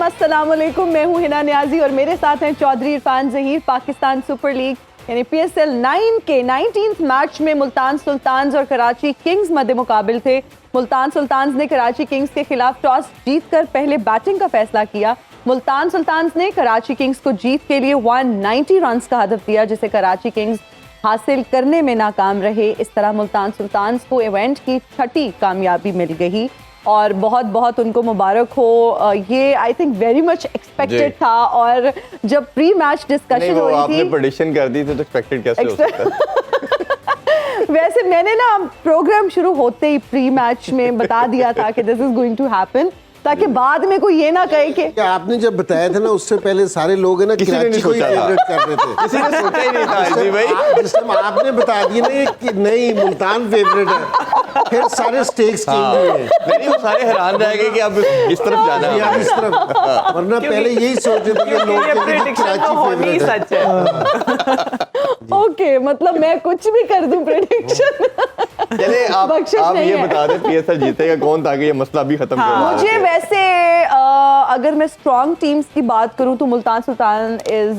अस्सलाम वालेकुम, मैं हूँ हिना न्याजी और मेरे साथ हैं चौधरी इरफान ज़हीर। पाकिस्तान सुपर लीग यानी PSL 9 के 19th मैच में मुल्तान सुल्तान्स और कराची किंग्स मद्दे मुकाबिल थे। मुल्तान सुल्तान्स ने कराची किंग्स के खिलाफ टॉस जीतकर पहले बैटिंग का फैसला किया। मुल्तान सुल्तान्स ने कराची किंग्स को जीत के लिए 190 रन्स का हदफ दिया, जिसे कराची किंग्स हासिल करने में नाकाम रहे। इस तरह मुल्तान सुल्तान्स को इवेंट की 6ठी कामयाबी मिल गई और बहुत बहुत उनको मुबारक हो। ये I think very much expected था और जब प्री मैच डिस्कशन हो रही थी, आपने प्रेडिक्शन कर दी थी तो एक्सपेक्टेड कैसे हो सकता है? वैसे मैंने ना प्रोग्राम शुरू होते ही प्री मैच में बता दिया था कि this is going to happen, ताकि बाद में कोई ये ना कहे कि आपने जब बताया था ना उससे पहले सारे लोग है ना कराची को फेवरेट कर रहे थे। किसी ने सोचा ही नहीं था जी भाई। जिस टाइम आपने बता दिया ना कि नहीं मुल्तान फेवरेट है, फिर सारे स्टेक्स चेंज हुए। नहीं, वो सारे हैरान रह गए कि अब इस तरफ जाना है। आप इस तरफ, वरना पहले यही सोचते थे कि लोग कि कराची फेवरेट है। ओके, मतलब मैं कुछ भी कर दूं प्रेडिक्शन। चले आप ये बता दें PSL जीतेगा कौन, ताकि ये मसला भी खत्म कर दें। मुझे वैसे अगर मैं स्ट्रॉन्ग टीम्स की बात करूं तो Multan Sultan is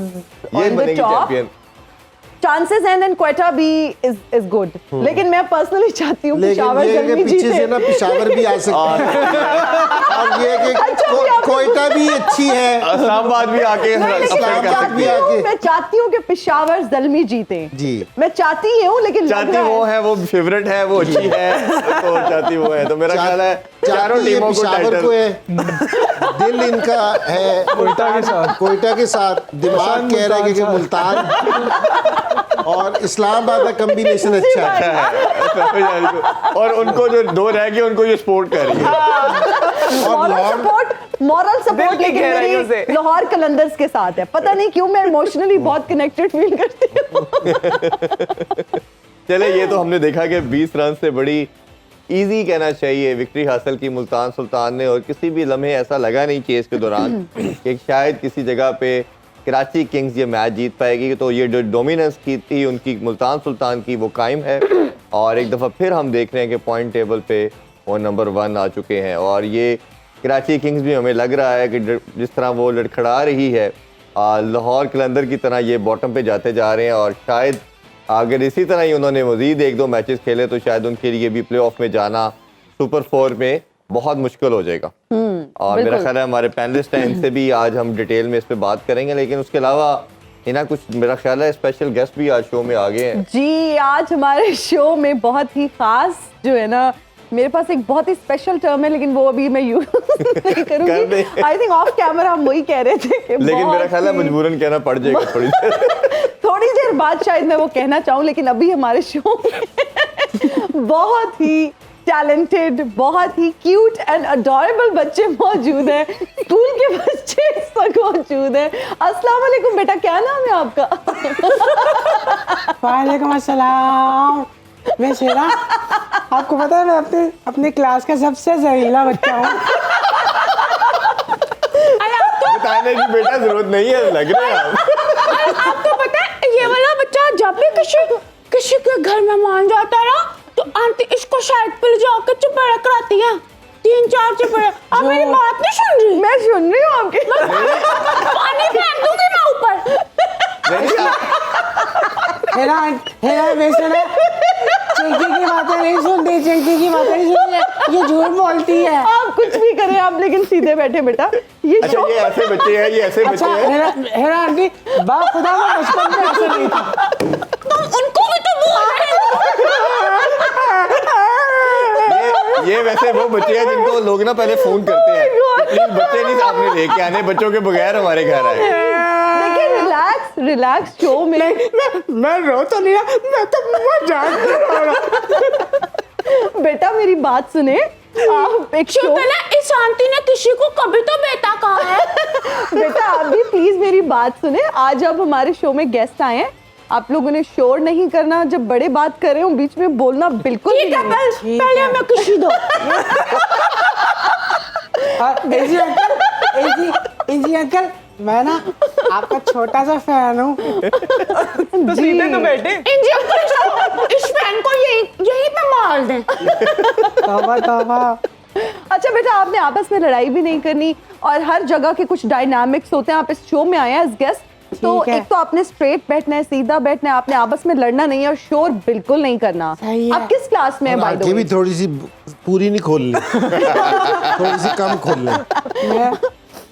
on the top, chances and then Quetta भी इज गुड, लेकिन मैं पर्सनली चाहती हूँ पेशावर जल्दी पीछे जीते। से ना पेशावर भी आ सकता है और ये कि कोयटा भी अच्छी है, इस्लामाबाद भी आके इस्लामाबाद भी आके। मैं चाहती हूँ कि पेशावर जल्दी जीते जी, मैं चाहती हूँ, लेकिन चाहती वो है, वो फेवरेट है, वो अच्छी है तो चाहती वो है, तो मेरा ख्याल है चारों टीमों को टाइटल दिल इनका है कोयटा के साथ दिमाग कह रहा है कि मुल्तान और इस्लामाबाद का कॉम्बिनेशन अच्छा है और उनको जो दो रह गए उनको ये सपोर्ट कर रही है। और मॉरल सपोर्ट लेकिन मेरी लाहौर कलंदर्स के साथ है। पता नहीं क्यों मैं इमोशनली बहुत कनेक्टेड फील करती हूँ। चले, ये तो हमने देखा कि 20 रन से बड़ी इजी कहना चाहिए विक्ट्री हासिल की मुल्तान सुल्तान ने, और किसी भी लम्हे ऐसा लगा नहीं चेस के दौरान कि शायद किसी जगह पे कराची किंग्स ये मैच जीत पाएगी। तो ये जो डोमिनेंस की थी उनकी मुल्तान सुल्तान की, वो कायम है और एक दफ़ा फिर हम देख रहे हैं कि पॉइंट टेबल पे वो नंबर 1 आ चुके हैं। और ये कराची किंग्स भी हमें लग रहा है कि जिस तरह वो लड़खड़ा रही है लाहौर कलंदर की तरह ये बॉटम पे जाते जा रहे हैं, और शायद अगर इसी तरह ही उन्होंने मज़ीद 1-2 मैचेस खेले तो शायद उनके लिए भी प्लेऑफ में जाना सुपर 4 में बहुत मुश्किल हो जाएगा। और मेरा ख्याल है हमारे पैनलिस्ट हैं, इनसे भी आज हम डिटेल में इस पे बात करेंगे, लेकिन उसके अलावा इना कुछ मेरा ख्याल है स्पेशल गेस्ट भी आज शो में आ गए हैं। जी, आज हमारे शो में बहुत ही खास जो है ना, मेरे पास एक बहुत ही स्पेशल टर्म है लेकिन वो अभी मैं यूज नहीं करूंगी। आई थिंक ऑफ कैमरा हम वही कह रहे थे कि लेकिन मेरा ख्याल है मजबूरन कहना पड़ जाएगा थोड़ी देर थोड़ी देर बाद शायद मैं वो कहना चाहूँ, लेकिन अभी हमारे शो में बहुत ही टैलेंटेड, बहुत ही क्यूट एंड अडोरेबल बच्चे मौजूद हैं। स्कूल के बच्चे इस वक्त मौजूद हैं। अस्सलाम वालेकुम बेटा, क्या नाम है आपका? वालेकुम अस्सलाम। मैं शेरा, आपको पता है मैं अपने क्लास का सबसे जहीला बच्चा हूँ। बताने की बेटा जरूरत नहीं है, लग रहे हैं आप। आपको पता है ये वाला बच्चा जब भी किसी के घर में मान जाता है तो आंटी इसको शायद पिल जाकर चुपड़ा कराती है, 3-4 चुपड़े। आप मेरी बात नहीं सुन रही? मैं सुन रही हूँ आपकी। पानी फेंक दूंगी मैं ऊपर। हेरा वैसे ना चिंकी की बातें नहीं सुनती, चिंकी की बातें नहीं सुनती, ये झूठ बोलती है। आप कुछ भी करें आप, लेकिन सीधे बैठे बेटा। ये अच्छा, ये ऐसे बच्चे हैं, ये ऐसे बच्चे हैं। हेरा आंटी, बाखुदा मैं बचपन में ऐसे नहीं था। तुम उनको भी तो ये वैसे वो बच्चे हैं जिनको लोग ना पहले फोन करते हैं, प्लीज बच्चे नहीं आपने लेके आने, बच्चों के बगैर हमारे घर आए। देखिए रिलैक्स शो में मैं रो तो नहीं रहा, मैं तो मजाक कर रहा। बेटा मेरी बात सुने, आप एक शो इस आंटी ने किसी को कभी तो बेटा कहा है। बेटा आप भी प्लीज मेरी बात सुने। आज अब हमारे शो में गेस्ट आए हैं, आप लोगों ने शोर नहीं करना, जब बड़े बात कर रहे हो बीच में बोलना बिल्कुल ठीक है, पहले हमें किसी दो। इजी अंकल, मैं ना आपका छोटा सा फैन हूँ। तो सीधे तो बैठे। इंजी अंकल इस फैन को यहीं पे मार दें। तौबा तौबा। अच्छा बेटा, आपने आपस में लड़ाई भी नहीं करनी और हर जगह के कुछ डायनामिक्स होते हैं। आप इस शो में आए हैं एज गेस्ट, तो ठीक है। एक तो आपने स्ट्रेट बैठना है, सीधा बैठना है, आपने आपस में लड़ना नहीं है और शोर बिल्कुल नहीं करना। सही है। आप किस क्लास में है बाय द आंखें भी वे? थोड़ी सी पूरी नहीं खोलनी, थोड़ी सी कम खोलनी।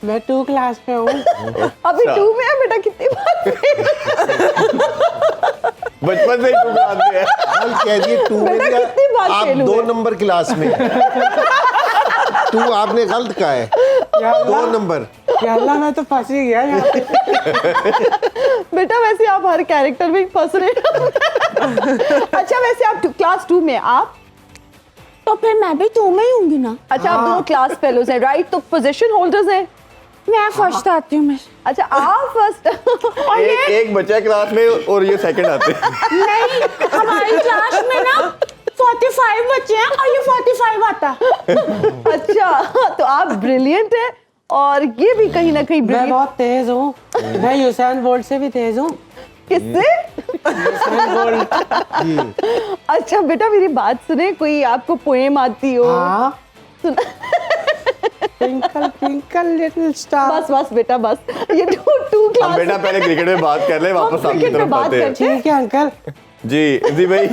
मैं 2 क्लास में हूँ। अभी 2 में है बेटा, कितनी बात बचपन से ही तुम जानते हैं। कल कह दिए 2 में बेटा, दिया, कितनी बार आप फेल 2 हुए? नंबर क्लास में 2 आपने गलत कहा है, 2 नंबर। या अल्लाह, मैं तो फंस ही गया यहाँ पे। बेटा वैसे आप हर कैरेक्टर में फंस रहे हैं। अच्छा वैसे आप क्लास 2 में, आप? तो फिर मैं भी 2 में ही होंगी ना। अच्छा आप दोनों क्लास फेलोज हैं, राइट? तो पोजीशन होल्डर्स हैं। मैं फर्स्ट आती हूँ। मैं अच्छा आप फर्स्ट। एक बच्चा क्लास में और ये सेकंड आते हैं। नहीं, हमारी क्लास में ना 45 बच्चे हैं और ये 45 आता है। अच्छा तो आप ब्रिलियंट हैं और ये भी कहीं ना कहीं मैं ब्रिलियंट। बहुत तेज हूँ, मैं यूसैन बोल्ट से भी तेज हूँ। किससे? Usain bolt. अच्छा बेटा मेरी बात सुने, कोई आपको पोएम आती हो? हाँ। Twinkle twinkle little star. बस बस बेटा बस, ये 2 हम क्लास। बेटा पहले क्रिकेट में बात कर ले, वापस आपकी तरफ आते हैं। ठीक है अंकल। जी भाई।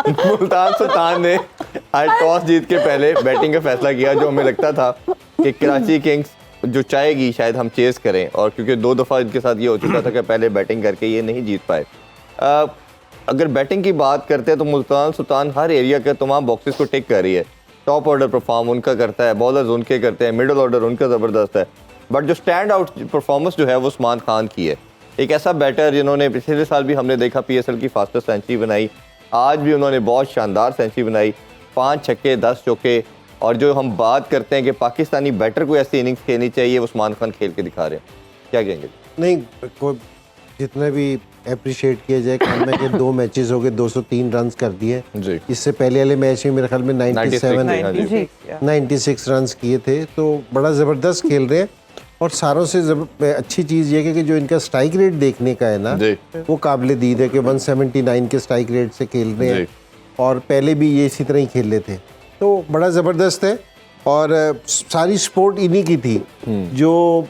मुल्तान सुल्तान ने आज टॉस जीत के पहले बैटिंग का फैसला किया, जो हमें लगता था कि कराची किंग्स जो चाहेगी शायद हम चेस करें, और क्योंकि 2 दफ़ा इनके साथ ये हो चुका था कि पहले बैटिंग करके ये नहीं जीत पाए। अगर बैटिंग की बात करते हैं तो मुल्तान सुल्तान हर एरिया के तमाम बॉक्सेस को टिक कर रही है। टॉप ऑर्डर परफॉर्म उनका करता है, बॉलर्स उनके करते हैं, मिडिल ऑर्डर उनका ज़बरदस्त है, बट जो स्टैंड आउट परफॉर्मेंस जो है वो उस्मान खान की है। एक ऐसा बैटर जिन्होंने पिछले साल भी हमने देखा PSL की फास्टेस्ट सेंचुरी बनाई, आज भी उन्होंने बहुत शानदार सेंचुरी बनाई, 5 छक्के 10 चौके। और जो हम बात करते हैं कि पाकिस्तानी बैटर को ऐसी इनिंग्स खेलनी चाहिए, वो उस्मान खान खेल के दिखा रहे हैं। क्या कहेंगे? नहीं, कोई जितना भी अप्रिशिएट किया जाए, काम में कि 2 मैचेस हो गए, 203 रन कर दिए। जी। इससे पहले वाले मैच में मेरे ख्याल में 96 रन किए थे, तो बड़ा ज़बरदस्त खेल रहे हैं। और सारों से अच्छी चीज़ ये है कि जो इनका स्ट्राइक रेट देखने का है ना, वो काबिल दीद है कि 179 के स्ट्राइक रेट से खेल रहे हैं, और पहले भी ये इसी तरह ही खेल रहे थे, तो बड़ा ज़बरदस्त है। और सारी सपोर्ट इन्हीं की थी जो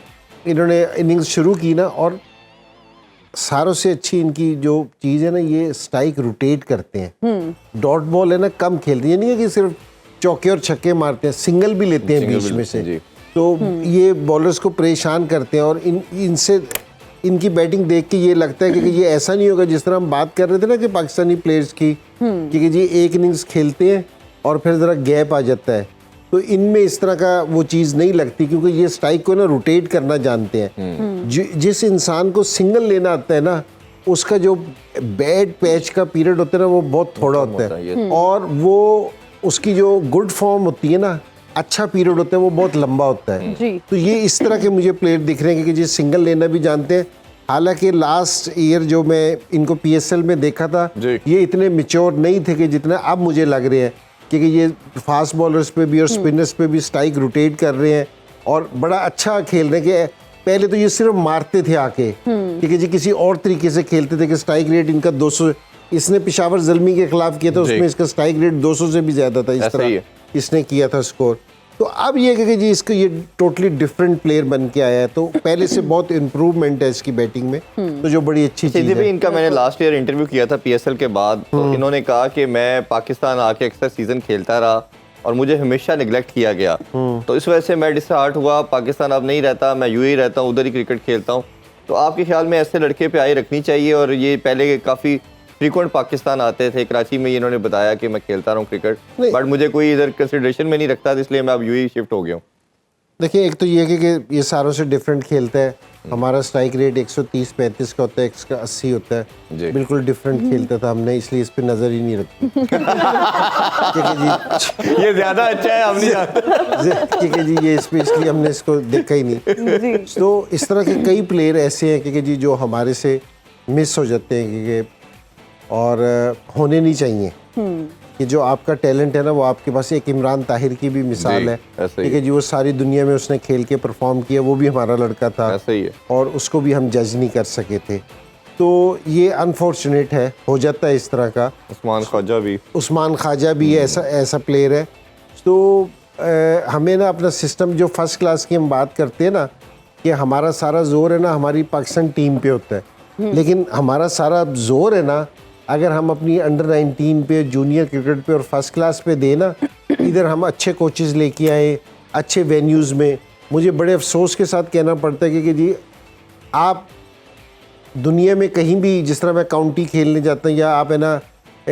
इन्होंने इनिंग्स शुरू की ना, और सारों से अच्छी इनकी जो चीज़ है ना, ये स्ट्राइक रोटेट करते हैं। डॉट बॉल है ना, कम खेलते हैं, नहीं है कि सिर्फ चौके और छक्के मारते हैं, सिंगल भी लेते हैं बीच में से, तो ये बॉलर्स को परेशान करते हैं। और इनसे इनकी बैटिंग देख के ये लगता है कि ये ऐसा नहीं होगा जिस तरह हम बात कर रहे थे ना कि पाकिस्तानी प्लेयर्स की, कि जी एक इनिंग्स खेलते हैं और फिर ज़रा गैप आ जाता है, तो इनमें इस तरह का वो चीज़ नहीं लगती, क्योंकि ये स्ट्राइक को ना रोटेट करना जानते हैं। जिस इंसान को सिंगल लेना आता है ना, उसका जो बैड पैच का पीरियड होता है ना, वो बहुत थोड़ा होता है, और वो उसकी जो गुड फॉर्म होती है ना, अच्छा पीरियड होता है, वो बहुत लंबा होता है। तो ये इस तरह के मुझे प्लेयर दिख रहे हैं कि जो सिंगल लेना भी जानते हैं। हालांकि लास्ट ईयर जो मैं इनको PSL में देखा था, ये इतने मैच्योर नहीं थे कि जितना अब मुझे लग रहे हैं, क्योंकि ये फास्ट बॉलर्स पे भी और स्पिनर्स पे भी स्ट्राइक रोटेट कर रहे हैं और बड़ा अच्छा खेल रहे हैं। कि पहले तो ये सिर्फ मारते थे आके, क्योंकि जी किसी और तरीके से खेलते थे कि स्ट्राइक रेट इनका 200, इसने पेशावर ज़ल्मी के खिलाफ किया था, उसमें इसका स्ट्राइक रेट 200 से भी ज़्यादा था, इस तरह इसने किया था स्कोर। तो अब ये कि जी इसको ये टोटली डिफरेंट प्लेयर बन के आया है, तो पहले से बहुत इम्प्रूवमेंट है इसकी बैटिंग में, तो जो बड़ी अच्छी चीज़ है। इनका मैंने लास्ट ईयर इंटरव्यू किया था PSL के बाद, तो इन्होंने कहा कि मैं पाकिस्तान आके अक्सर सीजन खेलता रहा और मुझे हमेशा निगलेक्ट किया गया, तो इस वजह से मैं डिसहार्ट हुआ, पाकिस्तान अब नहीं रहता, मैं UAE रहता हूँ, उधर ही क्रिकेट खेलता हूँ। तो आपके ख्याल में ऐसे लड़के पे आई रखनी चाहिए? और ये पहले काफ़ी फ्रीक्वेंट पाकिस्तान आते थे, कराची में इन्होंने बताया कि मैं खेलता रहा हूँ क्रिकेट, बट मुझे कोई इधर कंसिडरेशन में नहीं रखता, इसलिए मैं अब UAE शिफ्ट हो गया हूँ। देखिए, एक तो ये है कि ये सारों से डिफरेंट खेलता है। हमारा स्ट्राइक रेट 130-135 का होता है, इसका 80 होता है, बिल्कुल डिफरेंट खेलता था, हमने इसलिए इस पे नज़र ही नहीं रखी। ये ज़्यादा अच्छा है, हम नहीं जानते, क्योंकि जी ये इस पे इसलिए हमने इसको देखा ही नहीं। तो इस तरह के कई प्लेयर ऐसे हैं कि जी जो हमारे से मिस हो जाते हैं, क्योंकि और होने नहीं चाहिए कि जो आपका टैलेंट है ना, वो आपके पास एक इमरान ताहिर की भी मिसाल है, क्योंकि जो सारी दुनिया में उसने खेल के परफॉर्म किया, वो भी हमारा लड़का था, ऐसा ही है, और उसको भी हम जज नहीं कर सके थे। तो ये अनफॉर्चुनेट है, हो जाता है इस तरह का। उस्मान ख्वाजा भी है, ऐसा प्लेयर है। तो हमें ना अपना सिस्टम जो फर्स्ट क्लास की हम बात करते हैं ना कि हमारा सारा जोर है ना हमारी पाकिस्तान टीम पे होता है, लेकिन हमारा सारा जोर है ना अगर हम अपनी अंडर 19 पे, जूनियर क्रिकेट पे और फर्स्ट क्लास पे दें ना, इधर हम अच्छे कोचेज़ लेके आए, अच्छे वेन्यूज़ में। मुझे बड़े अफसोस के साथ कहना पड़ता है कि जी आप दुनिया में कहीं भी, जिस तरह मैं काउंटी खेलने जाता हूँ या आप है ना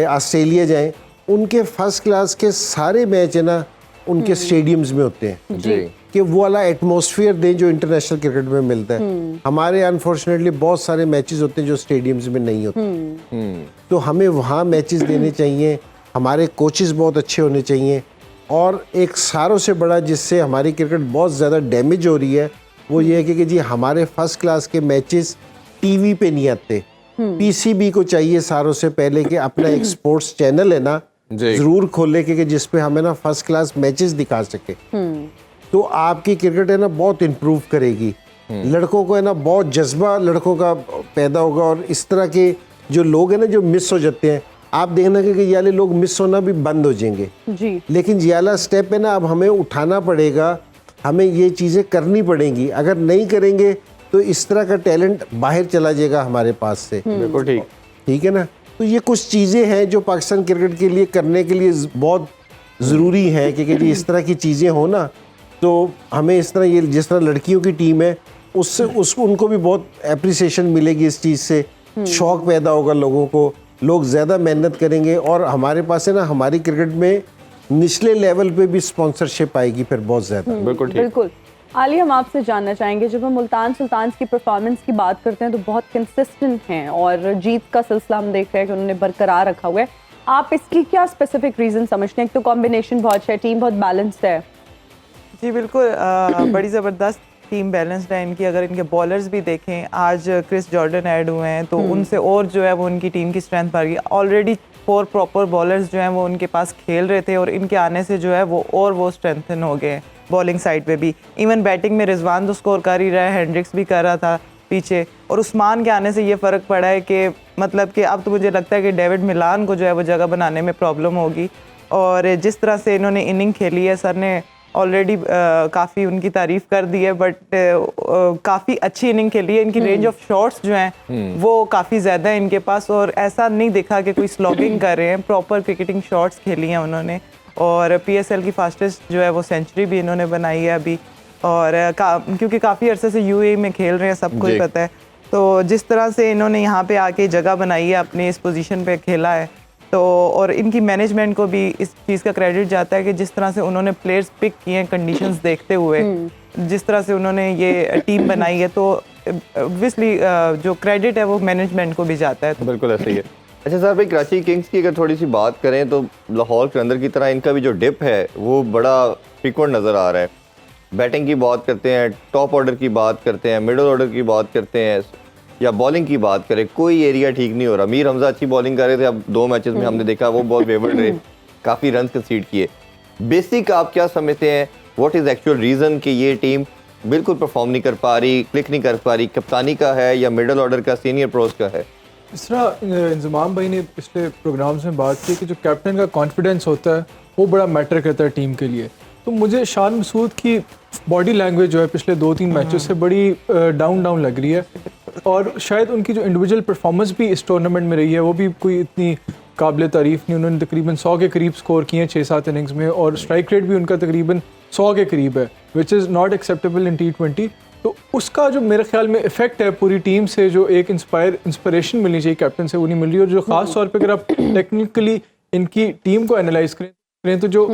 ऑस्ट्रेलिया जाएं, उनके फर्स्ट क्लास के सारे मैच है ना उनके स्टेडियम्स में होते हैं जी कि वो वाला एटमॉस्फेयर दें जो इंटरनेशनल क्रिकेट में मिलता है। हमारे अनफॉर्चुनेटली बहुत सारे मैचेस होते हैं जो स्टेडियम्स में नहीं होते, तो हमें वहाँ मैचेस देने चाहिए। हमारे कोचेस बहुत अच्छे होने चाहिए, और एक सारों से बड़ा जिससे हमारी क्रिकेट बहुत ज़्यादा डैमेज हो रही है वो ये है कि जी हमारे फर्स्ट क्लास के मैचेस टीवी पे नहीं आते। पीसीबी को चाहिए सारों से पहले कि अपना एक स्पोर्ट्स चैनल है ना जरूर खोले कि जिस पे हमें ना फर्स्ट क्लास मैचेस दिखा सके, तो आपकी क्रिकेट है ना बहुत इम्प्रूव करेगी। लड़कों को है ना बहुत जज्बा लड़कों का पैदा होगा, और इस तरह के जो लोग हैं ना जो मिस हो जाते हैं, आप देखना कि ये वाले लोग मिस होना भी बंद हो जाएंगे जी। लेकिन ये वाला स्टेप है ना अब हमें उठाना पड़ेगा, हमें ये चीज़ें करनी पड़ेंगी। अगर नहीं करेंगे तो इस तरह का टैलेंट बाहर चला जाएगा हमारे पास से। बिल्कुल ठीक है ना। तो ये कुछ चीज़ें हैं जो पाकिस्तान क्रिकेट के लिए करने के लिए बहुत ज़रूरी है कि इस तरह की चीज़ें हो ना, तो हमें इस तरह, ये जिस तरह लड़कियों की टीम है उससे उनको भी बहुत एप्रिसिएशन मिलेगी इस चीज़ से, शौक़ पैदा होगा लोगों को, लोग ज़्यादा मेहनत करेंगे, और हमारे पास है ना हमारी क्रिकेट में निचले लेवल पे भी स्पॉन्सरशिप आएगी फिर बहुत ज़्यादा। बिल्कुल ठीक। बिल्कुल। आली, हम आपसे जानना चाहेंगे, जब हम मुल्तान सुल्तान्स की परफॉर्मेंस की बात करते हैं तो बहुत कंसिस्टेंट हैं और जीत का सिलसिला हम देख रहे हैं कि उन्होंने बरकरार रखा हुआ है। आप इसकी क्या स्पेसिफिक रीज़न समझते हैं? एक तो कॉम्बिनेशन बहुत अच्छा है, टीम बहुत बैलेंस्ड है। जी बिल्कुल, बड़ी ज़बरदस्त टीम बैलेंस्ड है इनकी। अगर इनके बॉलर्स भी देखें, आज क्रिस जॉर्डन ऐड हुए हैं तो उनसे और जो है वो उनकी टीम की स्ट्रेंथ बढ़ गई। ऑलरेडी 4 प्रॉपर बॉलर्स जो हैं वो उनके पास खेल रहे थे, और इनके आने से जो है वो स्ट्रेंथन हो गए बॉलिंग साइड पे भी। इवन बैटिंग में रिजवान तो स्कोर कर ही रहा है, हेंड्रिक्स भी कर रहा था पीछे, और उस्मान के आने से ये फ़र्क पड़ा है कि मतलब कि अब तो मुझे लगता है कि डेविड मिलान को जो है वो जगह बनाने में प्रॉब्लम होगी। और जिस तरह से इन्होंने इनिंग खेली है, सर ने ऑलरेडी काफ़ी उनकी तारीफ़ कर दी है, बट काफ़ी अच्छी इनिंग खेली है। इनकी रेंज ऑफ शॉट्स जो हैं वो काफ़ी ज़्यादा है इनके पास, और ऐसा नहीं देखा कि कोई स्लॉगिंग कर रहे हैं, प्रॉपर क्रिकेटिंग शॉट्स खेली हैं उन्होंने। और PSL की फास्टेस्ट जो है वो सेंचुरी भी इन्होंने बनाई है अभी, और क्योंकि काफ़ी अरसे से UAE में खेल रहे हैं, सबको ही पता है। तो जिस तरह से इन्होंने यहाँ पे आके जगह बनाई है, अपनी इस पोजीशन पे खेला है, तो और इनकी मैनेजमेंट को भी इस चीज़ का क्रेडिट जाता है कि जिस तरह से उन्होंने प्लेयर्स पिक किए हैं कंडीशंस देखते हुए, जिस तरह से उन्होंने ये टीम बनाई है, तो ऑब्वियसली जो क्रेडिट है वो मैनेजमेंट को भी जाता है। बिल्कुल ऐसा ही है। अच्छा सर भाई, कराची किंग्स की अगर थोड़ी सी बात करें तो लाहौर के अंदर की तरह इनका भी जो डिप है वो बड़ा फ्रीक्वेंट नज़र आ रहा है। बैटिंग की बात करते हैं, टॉप ऑर्डर की बात करते हैं, मिडिल ऑर्डर की बात करते हैं, या बॉलिंग की बात करें, कोई एरिया ठीक नहीं हो रहा। मीर हमजा अच्छी बॉलिंग कर रहे थे, अब 2 मैचेस में हमने देखा वो बहुत फेवर्ड रहे, काफ़ी रन कंसीड किए। बेसिक आप क्या समझते हैं, व्हाट इज़ एक्चुअल रीज़न कि ये टीम बिल्कुल परफॉर्म नहीं कर पा रही, क्लिक नहीं कर पा रही? कप्तानी का है या मिडिल ऑर्डर का, सीनियर प्रोस का है? इस तरह इंजमाम भाई ने पिछले प्रोग्राम्स में बात की कि जो कैप्टन का कॉन्फिडेंस होता है वो बड़ा मैटर करता है टीम के लिए। तो मुझे शान मसूद की बॉडी लैंग्वेज जो है पिछले 2-3 मैचों से बड़ी डाउन लग रही है, और शायद उनकी जो इंडिविजुअल परफॉर्मेंस भी इस टूर्नामेंट में रही है वो भी कोई इतनी काबिल तारीफ़ नहीं। उन्होंने तकरीबन 100 के करीब स्कोर किए हैं 6-7 इनिंग्स में, और स्ट्राइक रेट भी उनका तकरीबन 100 के करीब है, which is not acceptable in T20। तो उसका जो मेरे ख्याल में इफेक्ट है पूरी टीम से, जो एक इंस्पिरेशन मिलनी चाहिए कैप्टन से, वो नहीं मिल रही। और जो ख़ास तौर पे अगर आप टेक्निकली इनकी टीम को एनालाइज करें तो जो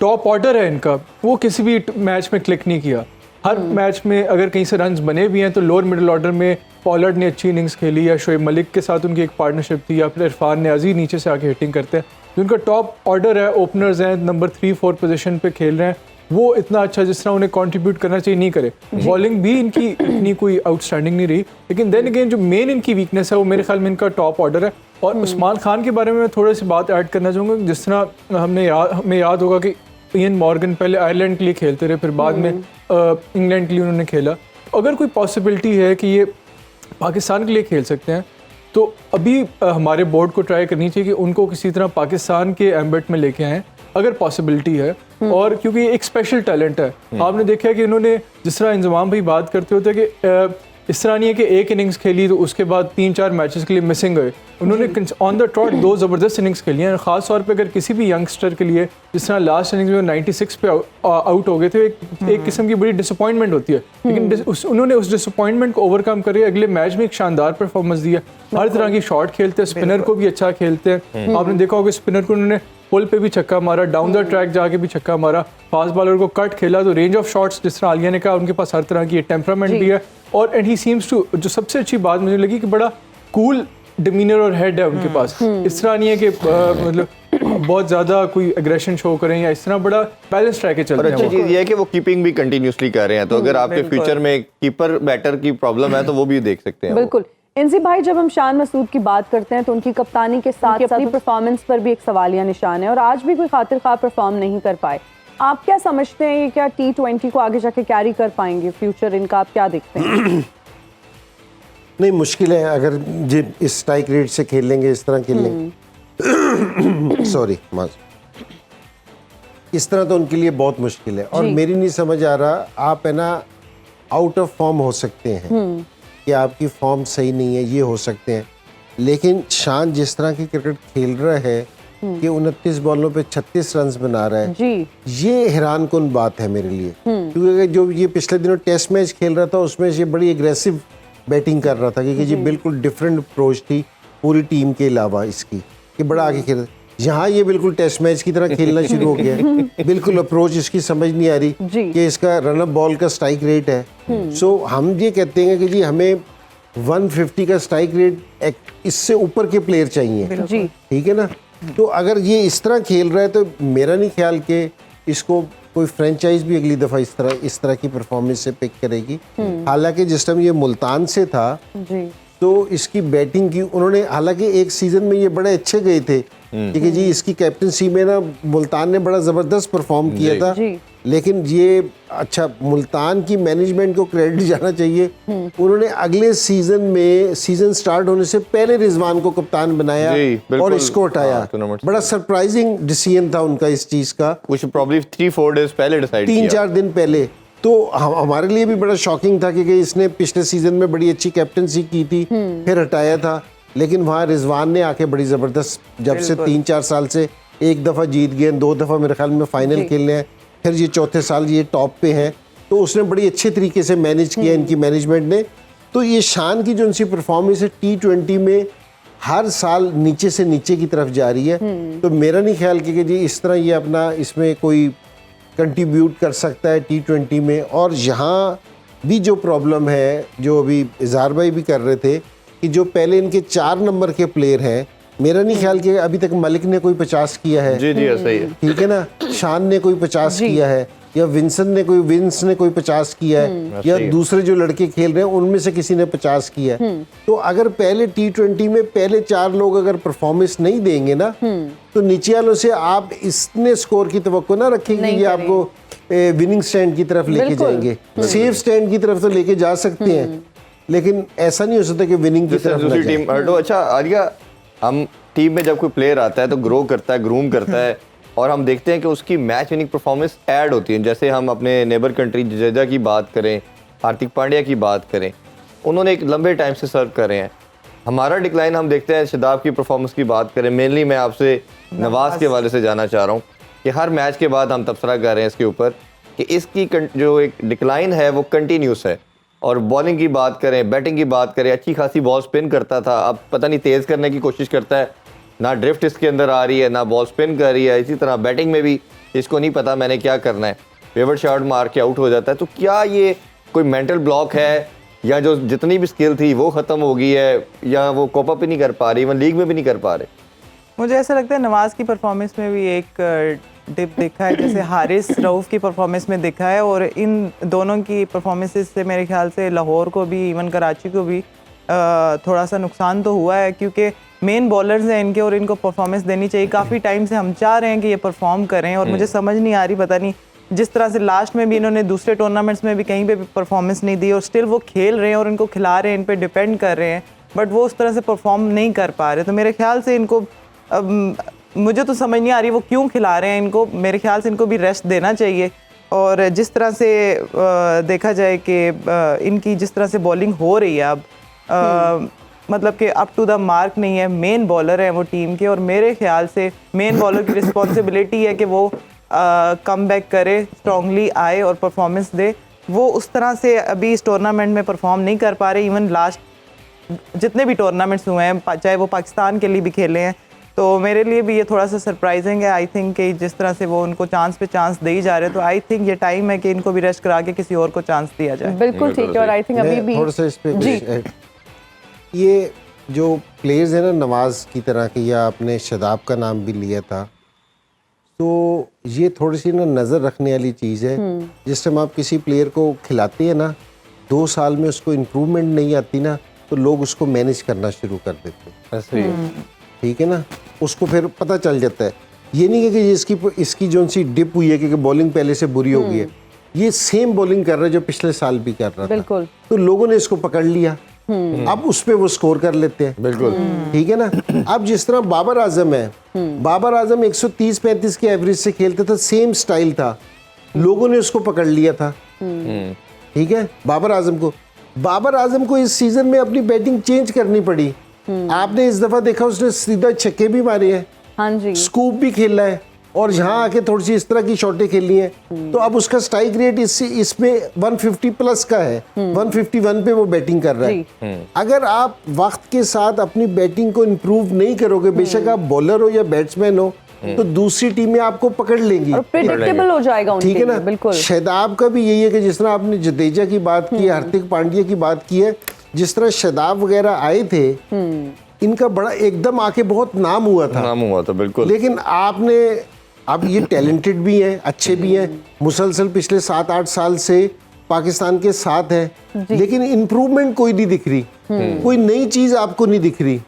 टॉप ऑर्डर है इनका वो किसी भी मैच में क्लिक नहीं किया। हर मैच में अगर कहीं से रन्स बने भी हैं तो लोअर मिडिल ऑर्डर में पॉलर्ड ने अच्छी इनिंग्स खेली, या शोएब मलिक के साथ उनकी एक पार्टनरशिप थी, या फिर इरफान नियाज़ी नीचे से आके हिटिंग करते हैं। जो उनका टॉप ऑर्डर है, ओपनर्स हैं, नंबर 3-4 पोजीशन पे खेल रहे हैं, वो इतना अच्छा जिस तरह उन्हें कंट्रीब्यूट करना चाहिए नहीं करे। बॉलिंग भी इनकी इतनी कोई आउटस्टैंडिंग नहीं रही, लेकिन देन अगेन जो मेन इनकी वीकनेस है वो मेरे ख्याल में इनका टॉप ऑर्डर है। और उस्मान खान के बारे में मैं थोड़ी सी बात ऐड करना चाहूँगा। जिस तरह हमें याद होगा कि इयन मॉर्गन पहले आयरलैंड के लिए खेलते रहे, फिर बाद में इंग्लैंड के लिए उन्होंने खेला। अगर कोई पॉसिबिलिटी है कि ये पाकिस्तान के लिए खेल सकते हैं तो अभी हमारे बोर्ड को ट्राई करनी चाहिए कि उनको किसी तरह पाकिस्तान के एम्बेट में लेके आएँ। अगर पॉसिबिलिटी है, और क्योंकि ये एक स्पेशल टैलेंट है। आपने देखा है कि इन्होंने जिस तरह इंजमाम भाई बात करते होते हैं कि इस तरह नहीं है कि एक इनिंग्स खेली तो उसके बाद 3-4 मैचेस के लिए मिसिंग गए, उन्होंने ऑन द ट्रॉट 2 ज़बरदस्त इनिंग्स खेली हैं। ख़ास तौर पे अगर किसी भी यंगस्टर के लिए, जिस तरह लास्ट इनिंग्स में 96 पे आउट हो गए थे, एक किस्म की बड़ी डिसअपॉइंटमेंट होती है, लेकिन उन्होंने उस डिसअपॉइंटमेंट को ओवरकम करके अगले मैच में एक शानदार परफॉर्मेंस दिया। हर तरह की शॉट खेलते हैं, स्पिनर को भी अच्छा खेलते हैं। आपने देखा होगा स्पिनर को उन्होंने पुल पे भी छक्का मारा, डाउन द ट्रैक जाके भी छक्का मारा, फास्ट बॉलर को कट खेला। तो रेंज ऑफ शॉट्स, जिस तरह आलिया ने कहा, उनके पास हर तरह की टेम्परामेंट भी है। और एंड ही सीम्स टू, जो सबसे अच्छी बात मुझे लगी कि बड़ा कूल डिमीनर और हेड है उनके पास। इस तरह नहीं है कि मतलब बहुत ज़्यादा कोई एग्रेशन शो करें या इस तरह, बड़ा बैलेंस रह के चलते और हैं। अच्छी चीज़ ये है कि वो कीपिंग भी कंटिन्यूसली कर रहे हैं, तो अगर आपके फ्यूचर में कीपर बैटर की प्रॉब्लम है तो वो भी देख सकते हैं। बिल्कुल। इनसी भाई, जब हम शान मसूद की बात करते हैं तो उनकी कप्तानी के साथ अपनी परफॉर्मेंस पर भी एक सवालिया निशान है और आज भी कोई खातिर खा परफॉर्म नहीं कर पाए। आप क्या समझते हैं, ये क्या T20 को आगे जाके कैरी कर पाएंगे? फ्यूचर इनका आप क्या देखते हैं? नहीं, मुश्किल है अगर जी इस स्ट्राइक रेट से खेलेंगे, इस तरह खेलेंगे सॉरी इस तरह तो उनके लिए बहुत मुश्किल है। और मेरी नहीं समझ आ रहा, आप है ना आउट ऑफ फॉर्म हो सकते हैं कि आपकी फॉर्म सही नहीं है, ये हो सकते हैं, लेकिन शान जिस तरह की क्रिकेट खेल रहा है कि 29 बॉलों पे 36 रन बना रहा है जी, ये हैरान कुन बात है मेरे लिए। क्योंकि जो ये पिछले दिनों टेस्ट मैच खेल रहा था उसमें ये बड़ी एग्रेसिव बैटिंग कर रहा था, क्योंकि ये बिल्कुल डिफरेंट अप्रोच थी पूरी टीम के अलावा इसकी, कि बड़ा आगे खेल। यहाँ ये बिल्कुल टेस्ट मैच की तरह खेलना शुरू हो गया है। बिल्कुल अप्रोच इसकी समझ नहीं आ रही कि इसका रन अप बॉल का स्ट्राइक रेट है। सो हम ये कहते हैं कि जी हमें 150 का स्ट्राइक रेट, इससे ऊपर के प्लेयर चाहिए जी, ठीक है ना। तो अगर ये इस तरह खेल रहा है तो मेरा नहीं ख्याल कि इसको कोई फ्रेंचाइज भी अगली दफ़ा इस तरह की परफॉर्मेंस से पिक करेगी। हालांकि जिस टाइम ये मुल्तान से था जी, तो इसकी बैटिंग की उन्होंने, हालांकि एक सीज़न में ये बड़े अच्छे गए थे, क्योंकि जी इसकी कैप्टनसी में ना मुल्तान ने बड़ा ज़बरदस्त परफॉर्म किया था। लेकिन ये अच्छा, मुल्तान की मैनेजमेंट को क्रेडिट जाना चाहिए, उन्होंने अगले सीजन में, सीजन स्टार्ट होने से पहले रिजवान को कप्तान बनाया और इसको हटाया। बड़ा सरप्राइजिंग डिसीजन था उनका इस चीज़ का, कुछ प्रॉब्लम 3-4 डेज पहले डिसाइड किया, 3-4 दिन पहले। तो हमारे लिए भी बड़ा शॉकिंग था क्योंकि इसने पिछले सीजन में बड़ी अच्छी कैप्टनसी की थी, फिर हटाया था, लेकिन वहाँ रिजवान ने आके बड़ी ज़बरदस्त, जब से 3-4 साल से एक दफ़ा जीत गए, 2 दफ़ा मेरे ख्याल में फाइनल खेलने हैं, फिर ये चौथे साल ये टॉप पे हैं, तो उसने बड़ी अच्छे तरीके से मैनेज किया इनकी मैनेजमेंट ने। तो ये शान की जो उनकी परफॉर्मेंस है T20 में हर साल नीचे से नीचे की तरफ जा रही है। तो मेरा नहीं ख्याल कि जी इस तरह ये अपना इसमें कोई कंट्रीब्यूट कर सकता है T20 में। और यहाँ भी जो प्रॉब्लम है, जो अभी इजहार भाई भी कर रहे थे, कि जो पहले इनके 4 नंबर के प्लेयर हैं, मेरा नहीं ख्याल कि अभी तक मलिक ने कोई 50 किया है। जी सही है, ठीक है ना, शान ने कोई 50 किया है, या विंस ने कोई 50 किया है, या दूसरे जो लड़के खेल रहे हैं उनमें से किसी ने 50 किया है। तो अगर पहले T20 में पहले 4 लोग अगर परफॉर्मेंस नहीं देंगे ना, तो नीचे वालों से आप इतने स्कोर की तवक्को ना रखेंगे कि आपको विनिंग स्टैंड की तरफ लेके जाएंगे। सेफ स्टैंड की तरफ तो लेके जा सकते हैं, लेकिन ऐसा नहीं हो सकता कि विनिंग की तरफ दूसरी टीम हटो। अच्छा आलिया, हम टीम में जब कोई प्लेयर आता है तो ग्रो करता है, ग्रूम करता है, और हम देखते हैं कि उसकी मैच विनिंग परफॉर्मेंस ऐड होती है। जैसे हम अपने नेबर कंट्री जडेजा की बात करें, हार्दिक पांड्या की बात करें, उन्होंने एक लंबे टाइम से सर्व कर रहे हैं। हमारा डिक्लाइन हम देखते हैं, शादाब की परफॉर्मेंस की बात करें, मेनली मैं आपसे नवाज के हवाले से जानना चाह रहा हूँ कि हर मैच के बाद हम तबसरा कर रहे हैं इसके ऊपर कि इसकी जो एक डिक्लाइन है वो कंटिन्यूस है। और बॉलिंग की बात करें, बैटिंग की बात करें, अच्छी खासी बॉल स्पिन करता था, अब पता नहीं तेज़ करने की कोशिश करता है, ना ड्रिफ्ट इसके अंदर आ रही है, ना बॉल स्पिन कर रही है। इसी तरह बैटिंग में भी इसको नहीं पता मैंने क्या करना है, फेवर शॉट मार के आउट हो जाता है। तो क्या ये कोई मेंटल ब्लॉक है, या जो जितनी भी स्किल थी वो ख़त्म हो गई है, या वो कोप अप ही नहीं कर पा रही, इवन लीग में भी नहीं कर पा रहे? मुझे ऐसा लगता है नवाज की परफॉर्मेंस में भी एक डिप दिखा है, जैसे हारिस रऊफ की परफॉर्मेंस में दिखा है, और इन दोनों की परफॉर्मेंसेस से मेरे ख्याल से लाहौर को भी, इवन कराची को भी थोड़ा सा नुकसान तो हुआ है, क्योंकि मेन बॉलर्स हैं इनके और इनको परफॉर्मेंस देनी चाहिए। काफ़ी टाइम से हम चाह रहे हैं कि ये परफॉर्म करें, और मुझे समझ नहीं आ रही, पता नहीं जिस तरह से लास्ट में भी इन्होंने दूसरे टूर्नामेंट्स में भी कहीं पे भी परफॉर्मेंस नहीं दी, और स्टिल वो खेल रहे हैं और इनको खिला रहे हैं, इन पे डिपेंड कर रहे हैं, बट वो उस तरह से परफॉर्म नहीं कर पा रहे। तो मेरे ख्याल से इनको मुझे तो समझ नहीं आ रही वो क्यों खिला रहे हैं इनको। मेरे ख्याल से इनको भी रेस्ट देना चाहिए। और जिस तरह से देखा जाए कि इनकी जिस तरह से बॉलिंग हो रही है अब मतलब कि अप टू द मार्क नहीं है। मेन बॉलर हैं वो टीम के, और मेरे ख्याल से मेन बॉलर की रिस्पॉन्सिबिलिटी है कि वो कम बैक करे, स्ट्रांगली आए और परफॉर्मेंस दे। वो उस तरह से अभी इस टूर्नामेंट में परफॉर्म नहीं कर पा रहे। इवन लास्ट जितने भी टूर्नामेंट्स हुए हैं, चाहे वो पाकिस्तान के लिए भी खेले हैं, तो मेरे लिए भी ये थोड़ा सा सरप्राइजिंग है। आई थिंक कि जिस तरह से वो उनको चांस पे चांस दे ही जा रहे हैं, तो आई थिंक ये टाइम है कि इनको भी रेस्ट करा के किसी और को चांस दिया जाए। बिल्कुल ठीक है। और आई थिंक अभी भी थोड़ा सा इस पे जी ये जो प्लेयर्स है ना, नवाज की तरह के, या आपने शदाब का नाम भी लिया था, तो ये थोड़ी सी ना नज़र रखने वाली चीज़ है। जिस टाइम आप किसी प्लेयर को खिलाते हैं ना, 2 साल में उसको इम्प्रूवमेंट नहीं आती ना, तो लोग उसको मैनेज करना शुरू कर देते हैं। ऐसे ही ठीक है ना, उसको फिर पता चल जाता है। ये नहीं है कि इसकी जो सी डिप हुई है कि बॉलिंग पहले से बुरी हो गई है, ये सेम बॉलिंग कर रहा है जो पिछले साल भी कर रहा था। बिल्कुल। तो लोगों ने इसको पकड़ लिया, अब उस पे वो स्कोर कर लेते हैं। बिल्कुल ठीक है ना। अब जिस तरह बाबर आजम है, बाबर आजम 130-35 के एवरेज से खेलता था, सेम स्टाइल था, लोगों ने उसको पकड़ लिया था। ठीक है, बाबर आजम को इस सीजन में अपनी बैटिंग चेंज करनी पड़ी। आपने इस दफा देखा उसने सीधा छक्के भी मारे हैं, हाँ जी, स्कूप भी खेला है, और यहाँ आके थोड़ी सी इस तरह की शॉटें खेली हैं। तो अब उसका स्ट्राइक रेट इसमें 150 प्लस का है। 151 पे वो बैटिंग कर रहा है। अगर आप वक्त के साथ अपनी बैटिंग को इम्प्रूव नहीं करोगे, बेशक आप बॉलर हो या बैट्समैन हो, तो दूसरी टीमें आपको पकड़ लेंगी और प्रेडिक्टेबल हो जाएगा उनके ठीक है लिए। ना। बिल्कुल। शदाब का भी यही है कि जिस तरह आपने जडेजा की बात की है, हार्दिक पांड्या की बात की है, जिस तरह शदाब वगैरह आए थे, इनका बड़ा एकदम आके बहुत नाम हुआ था। बिल्कुल। लेकिन आपने अब ये टैलेंटेड भी हैं, अच्छे भी हैं, मुसलसल पिछले 7-8 साल से पाकिस्तान के साथ हैं, लेकिन इम्प्रूवमेंट कोई नहीं दिख रही, कोई नई चीज आपको नहीं दिख रही।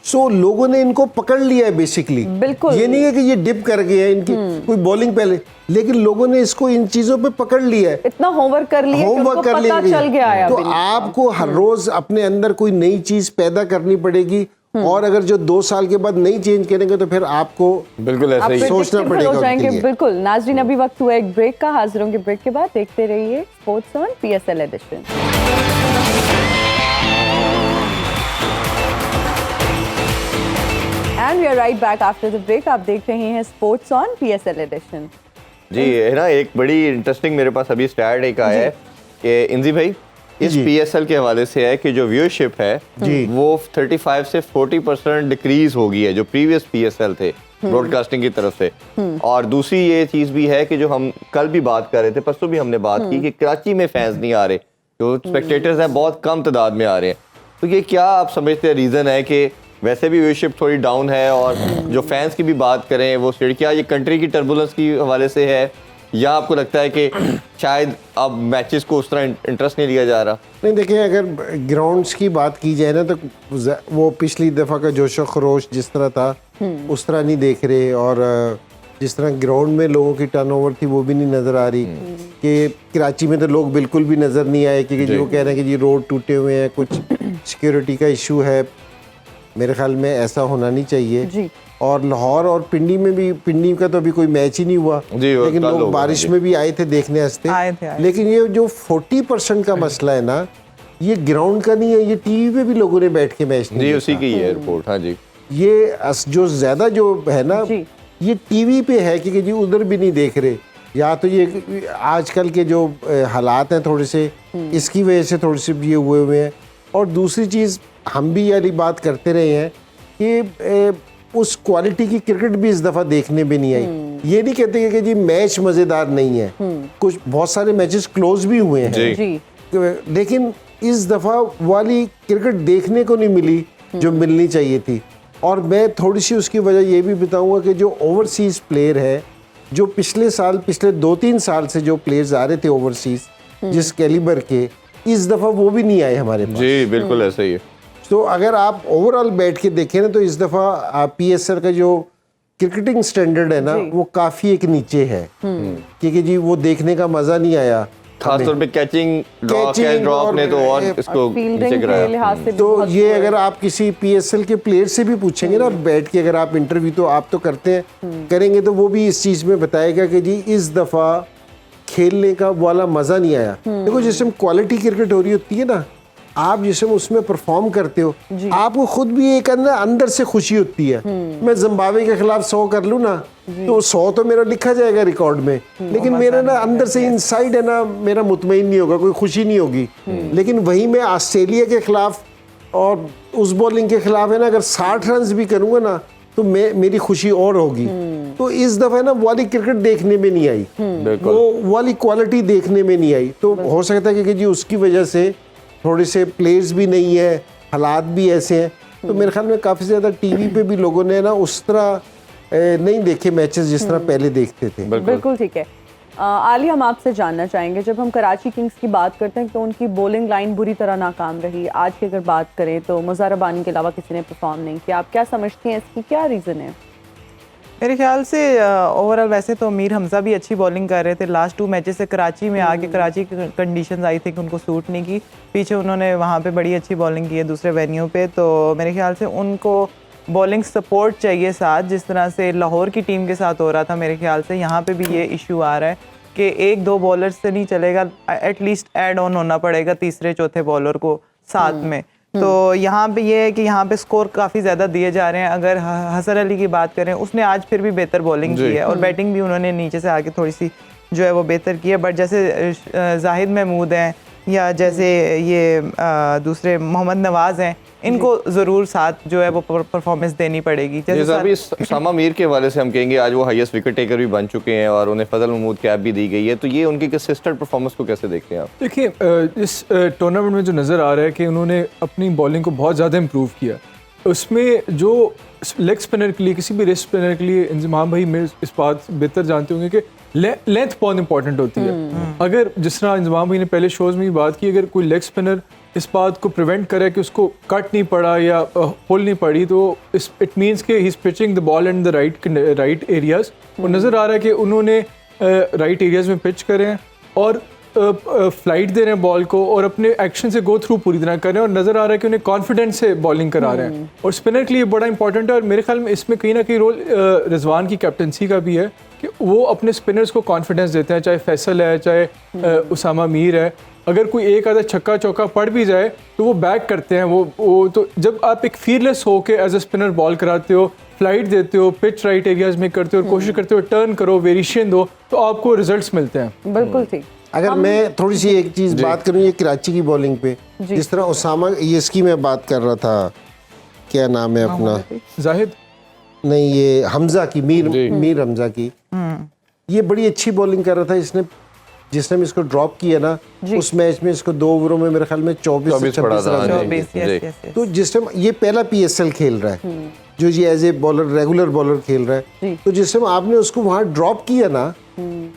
सो लोगों ने इनको पकड़ लिया है बेसिकली। बिल्कुल। ये नहीं है कि ये डिप कर गए हैं इनकी कोई बॉलिंग पहले, लेकिन लोगों ने इसको इन चीजों पे पकड़ लिया है, इतना होमवर्क कर लिया कि उनको पता चल गया है। तो अभी आपको हर रोज अपने अंदर कोई नई चीज पैदा करनी पड़ेगी, और अगर जो 2 साल के बाद नहीं चेंज करेंगे तो फिर आपको बिल्कुल ऐसे ही सोचना predictable पड़ेगा हो जाएंगे। उनके लिए। बिल्कुल नाजरीन, अभी वक्त हुआ एक ब्रेक का। हाजिर होंगे ब्रेक के बाद। देखते रहिए sports on PSL edition. And we are right back after the break. आप देख रहे हैं स्पोर्ट्स ऑन PSL एडिशन। जी है ना, एक बड़ी इंटरेस्टिंग मेरे पास अभी स्टैट एक आया है कि इंजी भाई इस PSL के हवाले से है कि जो व्यूअरशिप है वो 35 से 40% डिक्रीज हो गई है जो प्रीवियस PSL थे ब्रॉडकास्टिंग की तरफ से। और दूसरी ये चीज़ भी है कि जो हम कल भी बात कर रहे थे, परसों भी हमने बात की कि कराची में फैंस नहीं आ रहे, जो स्पेक्टेटर्स हैं बहुत कम तादाद में आ रहे हैं। तो ये क्या आप समझते हैं रीज़न है कि वैसे भी व्यूअरशिप थोड़ी डाउन है, और जो फैंस की भी बात करें वो क्या ये कंट्री की टर्बुलेंस की हवाले से है, या आपको लगता है कि शायद अब मैचेस को उस तरह इंटरेस्ट नहीं लिया जा रहा? नहीं, देखिए अगर ग्राउंड्स की बात की जाए ना, तो वो पिछली दफ़ा का जोशो खरोश जिस तरह था उस तरह नहीं देख रहे, और जिस तरह ग्राउंड में लोगों की टर्नओवर थी वो भी नहीं नज़र आ रही। कि कराची में तो लोग बिल्कुल भी नज़र नहीं आए, क्योंकि जो कह रहे हैं कि जी रोड टूटे हुए हैं, कुछ सिक्योरिटी का इशू है। मेरे ख्याल में ऐसा होना नहीं चाहिए जी। और लाहौर और पिंडी में भी, पिंडी का तो अभी कोई मैच ही नहीं हुआ, लेकिन लोग बारिश में भी आए थे देखने वास्ते। लेकिन ये जो 40% का मसला है ना, ये ग्राउंड का नहीं है, ये टीवी पे भी लोगों ने बैठ के मैच नहीं जी, उसी की है रिपोर्ट। हाँ जी, ये जो ज्यादा जो है ना, ये टीवी पे है, क्योंकि जी उधर भी नहीं देख रहे, या तो ये आजकल के जो हालात हैं थोड़े से, इसकी वजह से थोड़े से ये हुए हैं। और दूसरी चीज़ हम भी यारी बात करते रहे हैं कि उस क्वालिटी की क्रिकेट भी इस दफ़ा देखने में नहीं आई। ये नहीं कहते कि जी मैच मज़ेदार नहीं है, कुछ बहुत सारे मैचेस क्लोज भी हुए हैं, लेकिन इस दफ़ा वाली क्रिकेट देखने को नहीं मिली जो मिलनी चाहिए थी। और मैं थोड़ी सी उसकी वजह ये भी बताऊंगा कि जो ओवरसीज़ प्लेयर है, जो पिछले 2-3 साल से जो प्लेयर्स आ रहे थे ओवरसीज़ जिस कैलिबर के, इस दफ़ा वो भी नहीं आए हमारे पास। जी बिल्कुल ऐसा ही है। तो अगर आप ओवरऑल बैठ के देखें ना, तो इस दफ़ा PSL का जो क्रिकेटिंग स्टैंडर्ड है ना, वो काफ़ी एक नीचे है, क्योंकि जी वो देखने का मज़ा नहीं आया। खासतौर पे कैचिंग Catching ड्रॉप ने तो और और इसको फील्डिंग नीचे के गिराया। लिहाज से भी तो बहुत ये poor अगर आप किसी पीएसएल के प्लेयर से भी पूछेंगे ना बैठ के, अगर आप इंटरव्यू तो आप तो करते हैं करेंगे, तो वो भी इस चीज़ में बताएगा कि जी इस दफ़ा खेलने का वाला मज़ा नहीं आया। देखो जिस टाइम क्वालिटी क्रिकेट हो रही होती है ना, आप जिस टाइम उसमें परफॉर्म करते हो, आपको खुद भी एक अंदर से खुशी होती है। मैं जिम्बाब्वे के खिलाफ 100 कर लूँ ना, तो 100 तो मेरा लिखा जाएगा रिकॉर्ड में, लेकिन मेरा ना अंदर से इनसाइड है ना, मेरा मुतमईन नहीं होगा, कोई खुशी नहीं होगी। लेकिन वही मैं ऑस्ट्रेलिया के खिलाफ और उस बॉलिंग के खिलाफ है ना, अगर 60 रन भी करूंगा ना, तो मेरी खुशी और होगी। तो इस दफा ना वाली क्रिकेट देखने में नहीं आई, वो वाली क्वालिटी देखने में नहीं आई। तो हो सकता है कि जी उसकी वजह से थोड़े से प्लेयर्स भी नहीं है, हालात भी ऐसे हैं। तो मेरे ख्याल में काफ़ी ज़्यादा टीवी पे भी लोगों ने ना उस तरह नहीं देखे मैचेस जिस तरह पहले देखते थे। बिल्कुल ठीक है। आली, हम आपसे जानना चाहेंगे, जब हम कराची किंग्स की बात करते हैं तो उनकी बॉलिंग लाइन बुरी तरह नाकाम रही। आज की अगर बात करें तो मुज़ार रबानी के अलावा किसी ने परफॉर्म नहीं किया। आप क्या समझती हैं, इसकी क्या रीज़न है? मेरे ख्याल से ओवरऑल वैसे तो मीर हमजा भी अच्छी बॉलिंग कर रहे थे। लास्ट 2 मैचेस से कराची में आके कराची की कंडीशंस आई थिंक उनको सूट नहीं की। पीछे उन्होंने वहाँ पे बड़ी अच्छी बॉलिंग की है दूसरे वेन्यू पे, तो मेरे ख्याल से उनको बॉलिंग सपोर्ट चाहिए साथ, जिस तरह से लाहौर की टीम के साथ हो रहा था। मेरे ख्याल से यहाँ पे भी ये इशू आ रहा है कि 1-2 बॉलर से नहीं चलेगा, एटलीस्ट ऐड ऑन होना पड़ेगा तीसरे चौथे बॉलर को साथ में। तो यहाँ पे ये है कि यहाँ पे स्कोर काफ़ी ज़्यादा दिए जा रहे हैं। अगर हसन अली की बात करें, उसने आज फिर भी बेहतर बॉलिंग की है और बैटिंग भी उन्होंने नीचे से आके थोड़ी सी जो है वो बेहतर की है। बट जैसे जाहिद महमूद हैं या जैसे ये दूसरे मोहम्मद नवाज़ हैं, इनको ज़रूर साथ जो है वो परफॉर्मेंस देनी पड़ेगी। जैसे अभी सामा मीर के हवाले से हम कहेंगे आज वो हाईएस्ट विकेट टेकर भी बन चुके हैं और उन्हें फजल महमूद कैप भी दी गई है, तो ये उनकी कंसिस्टेंट परफॉर्मेंस को कैसे देखते हैं आप? देखिए, इस टूर्नामेंट में जो नज़र आ रहा है कि उन्होंने अपनी बॉलिंग को बहुत ज़्यादा इम्प्रूव किया। उसमें जो लेग स्पिनर के लिए, किसी भी रेस्ट स्पिनर के लिए, इंजमाम भाई में इस बात बेहतर जानते होंगे कि लेंथ बहुत इंपॉर्टेंट होती है। अगर जिस तरह इंजमाम भाई ने पहले शोज़ में भी बात की, अगर कोई लेग स्पिनर इस बात को प्रिवेंट करे कि उसको कट नहीं पड़ा या होल नहीं पड़ी, तो इट मीन्स कि he is pitching the ball in the right areas. और नज़र आ रहा है कि उन्होंने राइट एरियाज़ में पिच करें और फ्लाइट दे रहे हैं बॉल को और अपने एक्शन से गो थ्रू पूरी तरह कर रहे हैं, और नज़र आ रहा है कि उन्हें कॉन्फिडेंस से बॉलिंग करा रहे हैं। और स्पिनर के लिए बड़ा इंपॉर्टेंट है, और मेरे ख्याल में इसमें कहीं ना कहीं रोल रिजवान की कैप्टनसी का भी है कि वो अपने स्पिनर्स को कॉन्फिडेंस देते हैं, चाहे फैसल है, चाहे उसामा मीर है। अगर कोई एक आधा छक्का चौका पड़ भी जाए तो वो बैक करते हैं। वो तो जब आप एक फीयरलेस हो के एज ए स्पिनर बॉल कराते हो, फ्लाइट देते हो, पिच राइट एरियाज में करते हो और कोशिश करते हो टर्न करो, वेरिएशन दो, तो आपको रिजल्ट्स मिलते हैं। बिल्कुल ठीक। अगर मैं थोड़ी सी एक चीज़ बात करूँ ये कराची की बॉलिंग पे, जिस तरह उसामा, ये इसकी मैं बात कर रहा था, क्या नाम है अपना, जाहिद नहीं ये हमजा की, मीर हमजा की, ये बड़ी अच्छी बॉलिंग कर रहा था। इसने जिस टाइम इसको ड्रॉप किया ना, उस मैच में इसको 2 ओवरों में मेरे ख्याल में 24 से 26 रन। तो जिस टाइम ये पहला पीएसएल खेल रहा है, जो ये as a bowler regular bowler खेल रहा है, तो जिस टाइम आपने उसको वहाँ ड्रॉप किया ना,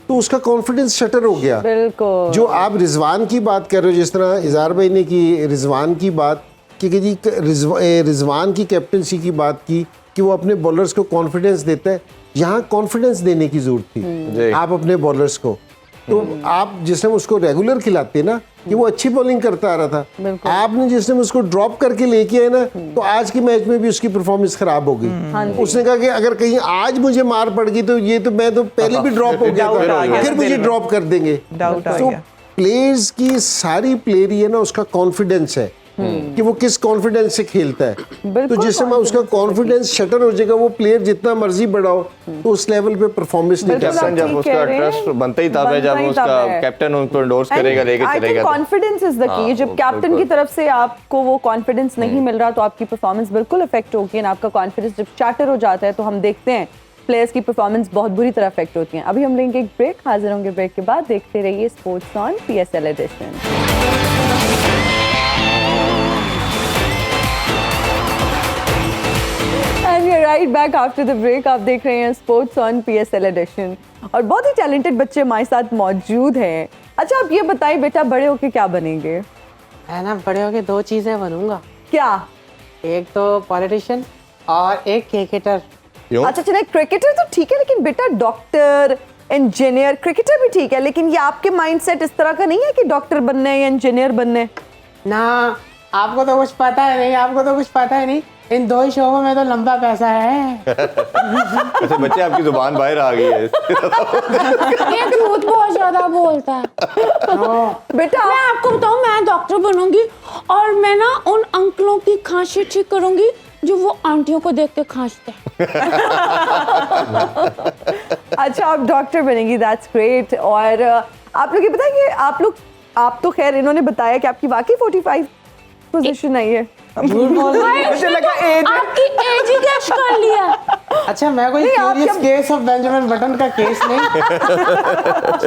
तो उसका कॉन्फिडेंस शटर हो गया। बिल्कुल। जो आप रिजवान की बात कर रहे हो, जिस तरह इज़हार भाई ने की रिजवान की बात कि जी रिजवान की कैप्टनसी की बात की कि वो अपने बॉलर्स को कॉन्फिडेंस देता है, यहाँ कॉन्फिडेंस देने की जरूरत थी आप अपने बॉलर्स को। तो आप जिस टाइम उसको रेगुलर खिलाते ना, कि वो अच्छी बॉलिंग करता आ रहा था, आपने जिस टाइम उसको ड्रॉप करके लेके आए ना, तो आज के मैच में भी उसकी परफॉर्मेंस खराब हो गई। उसने कहा कि अगर कहीं आज मुझे मार पड़ गई तो ये तो मैं तो पहले भी ड्रॉप हो गया था, फिर मुझे ड्रॉप कर देंगे। तो प्लेयर्स की सारी प्लेयर ही है ना, उसका कॉन्फिडेंस है कि वो किस कॉन्फिडेंस से खेलता है। तो जिस समय उसका कॉन्फिडेंस शटर हो जाएगा, वो प्लेयर जितना मर्जी बढ़ाओ तो उस लेवल पे परफॉर्मेंस नहीं कर सकता। जब उसका ट्रस्ट बनता ही तब है जब उसका कैप्टन उनको एंडोर्स करेगा, लेके चलेगा। Confidence is the key. जब कैप्टन की तरफ से आपको वो कॉन्फिडेंस नहीं मिल रहा तो आपकी परफॉर्मेंस बिल्कुल इफेक्ट होगी। और आपका कॉन्फिडेंस जब चार्टर हो जाता है तो हम देखते हैं प्लेयर्स की परफॉर्मेंस बहुत बुरी तरह इफेक्ट होती है। अभी हम लेंगे एक ब्रेक, हाजिर होंगे ब्रेक के बाद। देखते रहिए sports on PSL edition. Right back after the break. आप देख रहे हैं स्पोर्ट्स ऑन PSL एडिशन और बहुत ही टैलेंटेड बच्चे हमारे साथ मौजूद हैं। अच्छा, आप ये बताइए बेटा, बड़े होके क्या बनेंगे? है ना, बड़े होके 2 चीजें बनूंगा। क्या? एक तो पॉलिटिशियन और एक क्रिकेटर। अच्छा चलिए, क्रिकेटर तो ठीक है, लेकिन बेटा डॉक्टर, इंजीनियर, क्रिकेटर भी ठीक है, लेकिन ये आपके माइंडसेट इस तरह का नहीं है कि डॉक्टर बनना है या इंजीनियर बनना है? ना, आपको तो कुछ पता है नहीं, आपको तो कुछ पता है नहीं। इन दो ही शोबों में तो लंबा पैसा है। वैसे बच्चे आपकी जुबान बाहर आ गई है। ये झूठ बहुत ज्यादा बोलता है। बेटा मैं आपको बताऊं, मैं डॉक्टर बनूंगी और मैं ना उन अंकलों की खांसी ठीक करूंगी जो वो आंटियों को देख के खांसते हैं। अच्छा, आप डॉक्टर बनेंगी, दैट्स ग्रेट। और आप लोग ये बताएंगे, आप तो खैर इन्होंने बताया कि आपकी वाकई 45 पोजीशन आई है। झूठ बोल रही है। मुझे लगा एज आपकी एज ही गैस कर लिया। अच्छा, मैं कोई नहीं, आप क्यूरियस क्या- केस ऑफ बेंजामिन बटन का केस नहीं। ठीक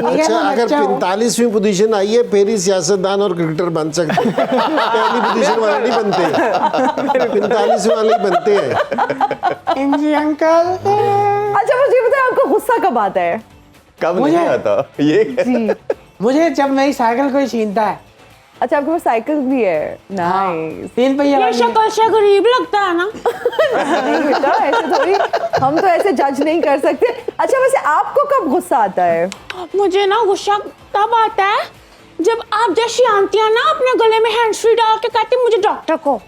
है, अच्छा, मैं अगर बच्चा हूँ। 45वीं पोजीशन आई है फिर ही सियासतदान और क्रिकेटर बन सकते हैं। पहली पोजीशन वाले नहीं बनते, 45 वाले ही बनते हैं। इंजी अंकल। अच्छा, मुझे बताएं आपको गुस्सा कब आता है? कब नहीं मुझे- आता ये? जी, मुझे जब मेरी साइकिल कोई छीनता है। अच्छा आपके पास साइकिल भी है, नाइस। 3 पहिया ये वाली। शक्ल से गरीब लगता है ना। नहीं बेटा, ऐसे थोड़ी, हम तो ऐसे जज नहीं कर सकते। अच्छा, वैसे आपको कब गुस्सा आता है? मुझे ना गुस्सा तब आता है जब आप जैसी आंटियां ना अपने गले में हैंड फ्री डाल के कहती मुझे डॉक्टर को।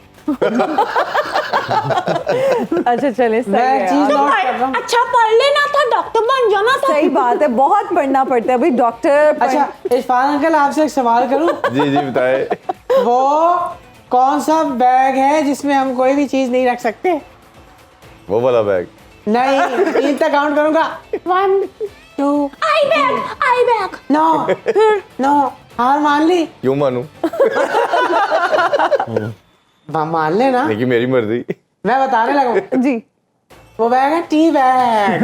अच्छा चले, सही मैं है चीज यार। नोट कर रहा हूँ। अच्छा पढ़ लेना था, डॉक्टर बन जाना था। सही बात है, बहुत पढ़ना पड़ता है भाई डॉक्टर। अच्छा, इरफान अंकल आपसे एक सवाल करूं? जी जी बताए। वो कौन सा बैग है जिसमें हम कोई भी चीज नहीं रख सकते? वो वाला बैग। नहीं, 3 तक काउंट करूंगा। 1 2 आई बैग। नो, हार मान ली। क्यों मानूं? मान लेना। लेकिन मेरी मर्जी। मैं बताने लगा, जी, वो बैग है टी बैग।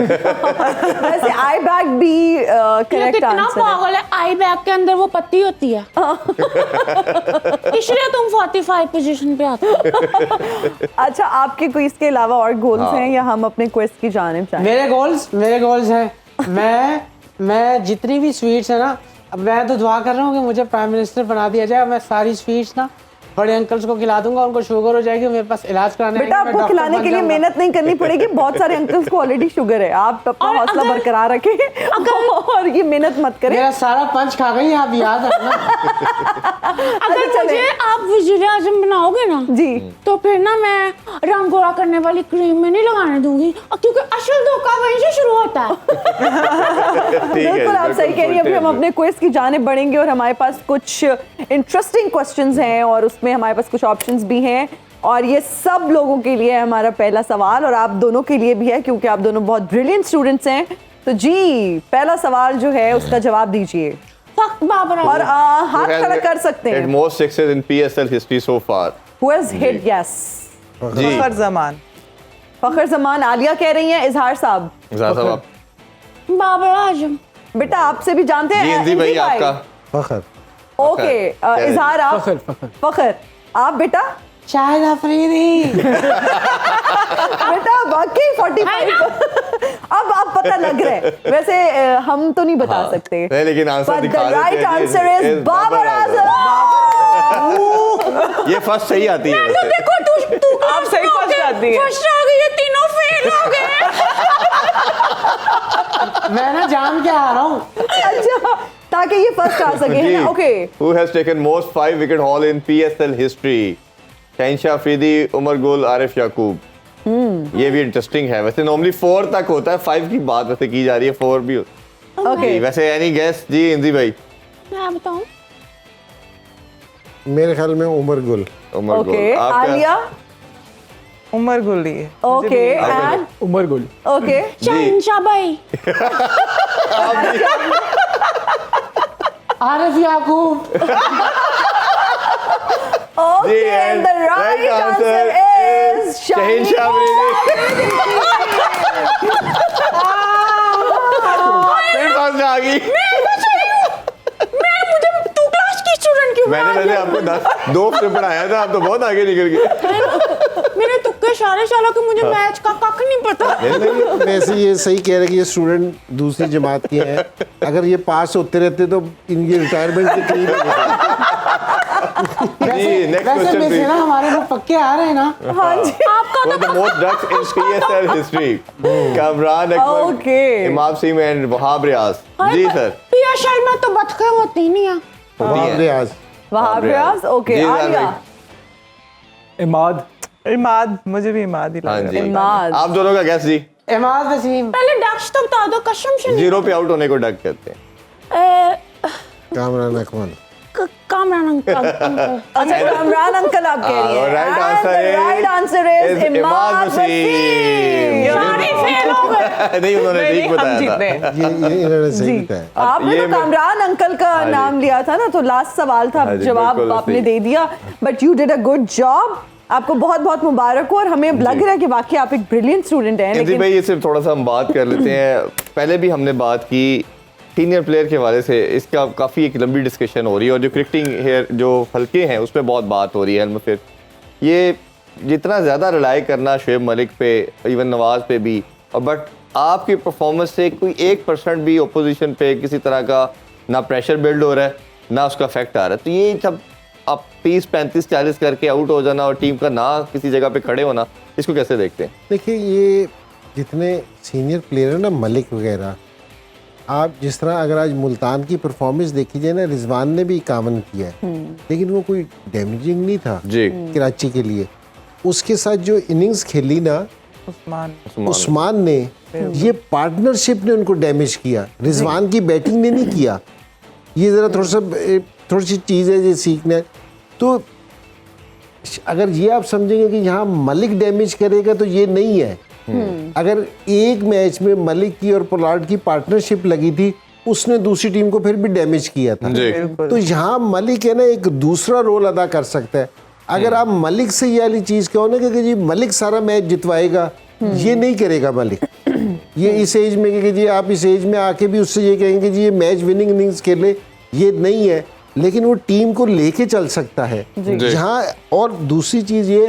वैसे आई बैग भी ये करेक्ट कितना आंसर है। पागल है, आई बैग के अंदर वो पत्ती होती है। इसलिए तुम 45 पोजीशन पे आते हो। अच्छा, आपके कोई इसके अलावा और गोल्स हैं या हम अपने क्वेश्चन की जानिब चाहें? मेरे गोल्स हैं, मैं जितनी भी स्वीट्स है ना, अब मैं तो दुआ कर रहा हूँ कि मुझे प्राइम मिनिस्टर बना दिया जाए। मैं सारी स्वीट्स ना बड़े अंकल्स को खिला दूंगा, उनको शुगर हो जाएगी, मेरे पास इलाज कराने बेटा, आएंगे, मैं आपको डॉक्टर खिलाने बन के लिए जाऊंगा। मेहनत नहीं करनी पड़ेगी, बहुत सारे अंकल्स को ऑलरेडी शुगर है। आप अपना और हौसला अगर- बरकरार रखें और ये मेहनत मत करें। मेरा सारा पंच खा गई, आप याद रखना। अगर चलें। मुझे आप वज़ीर आज़म बनाओगे ना जी, तो फिर ना मैं रंग गोरा करने वाली क्रीम में नहीं लगाने दूंगी, क्योंकि असल धोखा वहीं से शुरू होता है। ठीक है, बिल्कुल आप सही कह रही हैं। अभी हम अपने क्विज की जानिब बढ़ेंगे और हमारे पास कुछ इंटरेस्टिंग क्वेश्चंस हैं और उसमें हमारे पास कुछ ऑप्शंस भी हैं और ये सब लोगों के लिए है हमारा पहला सवाल और आप दोनों के लिए भी है क्योंकि आप दोनों बहुत ब्रिलियंट स्टूडेंट्स हैं। तो जी, पहला सवाल जो है उसका जवाब दीजिए फक बाबर और हाथ खड़ा कर सकते हैं। Most sixes in PSL history so far. Who has hit yes? जी फखर जमान। फखर जमान, आलिया कह रही हैं, इजहार साहब। इज़हार साहब आप। बाबर आजम। बेटा आपसे भी जानते हैं। जी इंदी भाई आपका। फखर। ओके, इजहार आप। फखर आप बेटा। शाहिद अफरीदी। बेटा वाकई 45 अब आप पता लग रहा है। वैसे हम तो नहीं बता सकते। नहीं, लेकिन आंसर But दिखा the देते right हैं जी, answer is is Babar Babar Azam. ये फर्स्ट सही आती है तो वैसे। देखो तू आप सही फर्स्ट जाती है। फर्स्ट आ गई, ये तीनों फेल हो गए। मैं ना जान के आ रहा हूँ। अच्छा, ताकि ये फर्स्ट आ सके, है ना? Okay, Who has taken most 5-wicket haul in PSL history? शहनशाह अफरीदी, उमर गुल, आरिफ याकूब। ये भी इंटरेस्टिंग है। वैसे नॉर्मली 4 तक होता है, 5 की बात वैसे की जा रही है, 4 भी होता ओके। है। वैसे एनी गेस जी इंदी भाई? मैं बताऊं, मेरे ख्याल में उमर गुल। उमर गुल। ओके, आपका? आलिया। उमर गुल ही है। ओके, आपका? एंड उमर गुल। ओके, शहनशाह भाई। Arif Yaqoob. Okay, and the right answer is Shahenshah Afridi. फिर फर्स्ट आ गई। तू क्लास की स्टूडेंट क्यों? मैंने आपको 2 से पढ़ाया था, आप तो बहुत आगे निकल गए। मेरे तुक्के सारे सालों के, मुझे मैच का कख नहीं पता। वैसे ये सही कह रहे हैं कि ये स्टूडेंट दूसरी जमात के हैं। अगर ये पास होते रहते तो इनकी रिटायरमेंट के करीब हो जाती। next वैसे question, वैसे please. ना हमारे में पक्के आ रहे हैं ना। हाँ जी आपका Were the most ducks in PSL history? Kamran Akmal, Okay. Imam Sim and Wahab Riaz. जी सर। PSL में तो बतखें होती नहीं है। वहाब रियाज वहां रियाज ओके जी, आलिया इमाद इमाद, मुझे भी इमाद ही हाँ लग जी। रहा है। इमाद आप दोनों का गैस जी। इमाद वसीम। पहले डक्स तो बता दो कसम से। जीरो पे आउट होने को डक कहते हैं। कामरान अकमल कामरान अंकल। अच्छा कामरान अंकल आप कह रही हैं राइट आंसर है right answer is Imad Wasim सारे फेल हो गए। नहीं उन्होंने ठीक हम बताया जीते था। हैं। ये इन्होंने सही बताया। आपने ये तो मैं- कामरान अंकल का हाँ जी। नाम लिया था ना तो लास्ट सवाल था हाँ जी, जवाब बिल्कुल आपने सही। दे दिया but you did a good job आपको बहुत बहुत मुबारक हो और हमें अब लग रहा है कि वाकई आप एक ब्रिलियंट स्टूडेंट हैं इंद्री लेकिन भाई ये सिर्फ थोड़ा सा हम बात कर लेते हैं। पहले भी हमने बात की सीनियर प्लेयर के हवाले से, इसका काफ़ी एक लंबी डिस्कशन हो रही है और जो क्रिकेटिंग हेयर जो हल्के हैं उस पर बहुत बात हो रही है। फिर ये जितना ज़्यादा रिलाई करना शुएब मलिक पे इवन नवाज पे भी और बट आपकी परफॉर्मेंस से कोई 1% भी ओपोजिशन पे किसी तरह का ना प्रेशर बिल्ड हो रहा है ना उसका इफेक्ट आ रहा है। तो ये सब आप 30 35 40 करके आउट हो जाना और टीम का ना किसी जगह पे खड़े होना, इसको कैसे देखते हैं? देखिए ये जितने सीनियर प्लेयर हैं ना मलिक वगैरह, आप जिस तरह अगर आज मुल्तान की परफॉर्मेंस देखी जाए ना, रिजवान ने भी कामन किया है लेकिन वो कोई डैमेजिंग नहीं था जी कराची के लिए। उसके साथ जो इनिंग्स खेली ना उस्मान उस्मान ने, ये पार्टनरशिप ने उनको डैमेज किया, रिजवान की बैटिंग ने नहीं किया। ये ज़रा थोड़ी सी चीज़ है ये सीखना है। तो अगर ये आप समझेंगे कि यहाँ मलिक डैमेज करेगा तो ये नहीं है। अगर एक मैच में मलिक की और पोलार्ड की पार्टनरशिप लगी थी, उसने दूसरी टीम को फिर भी डैमेज किया था। जी तो यहाँ मलिक है ना एक दूसरा रोल अदा कर सकता है। अगर आप मलिक से ये वाली चीज़ कहो ना कि जी मलिक सारा मैच जितवाएगा, ये नहीं करेगा मलिक। ये इस एज में कि जी आप इस एज में आके भी उससे ये कहेंगे जी ये मैच विनिंग इनिंग्स खेले, ये नहीं है। लेकिन वो टीम को लेके चल सकता है यहाँ। और दूसरी चीज़ ये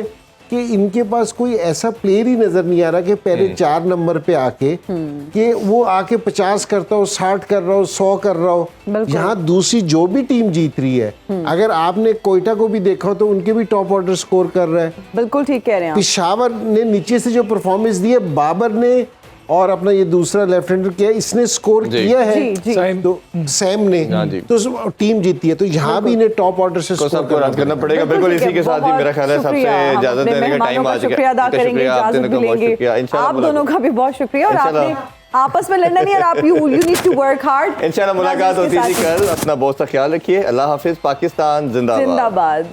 कि इनके पास कोई ऐसा प्लेयर ही नज़र नहीं आ रहा कि पहले 4 नंबर पे आके कि वो आके 50 करता हो, 60 कर रहा हो, 100 कर रहा हो। यहाँ दूसरी जो भी टीम जीत रही है, अगर आपने कोयटा को भी देखा हो तो उनके भी टॉप ऑर्डर स्कोर कर रहा है। बिल्कुल ठीक कह रहे हैं आप पिशावर ने नीचे से जो परफॉर्मेंस दी है, बाबर ने और अपना ये दूसरा लेफ्ट हैंडर किया, इसने स्कोर किया है। जी, जी। सैम। तो सैम ने हाँ जी। तो टीम जीती है। तो यहाँ भी इन्हें टॉप ऑर्डर से को स्कोर सबको रन करना पड़ेगा। बिल्कुल ठीक इसी है, के साथ ही बहुत मेरा ख्याल है सबसे शुक्रिया। हम इजाजत अपने देने का मेहमानों टाइम आ का चुका है। शुक्रिया अदा करेंगे, आपने इजाजत भी लेंगे। इंशाल्लाह आप दोनों का भी बहुत शुक्रिया और इंशाल्लाह। आपने आपस में लड़ना नहीं और आप you need to work hard. इंशाल्लाह मुलाकात होती है जी कल। अपना बहुत सा ख्याल रखिए। अल्लाह हाफिज। पाकिस्तान जिंदाबाद। जिंदाबाद।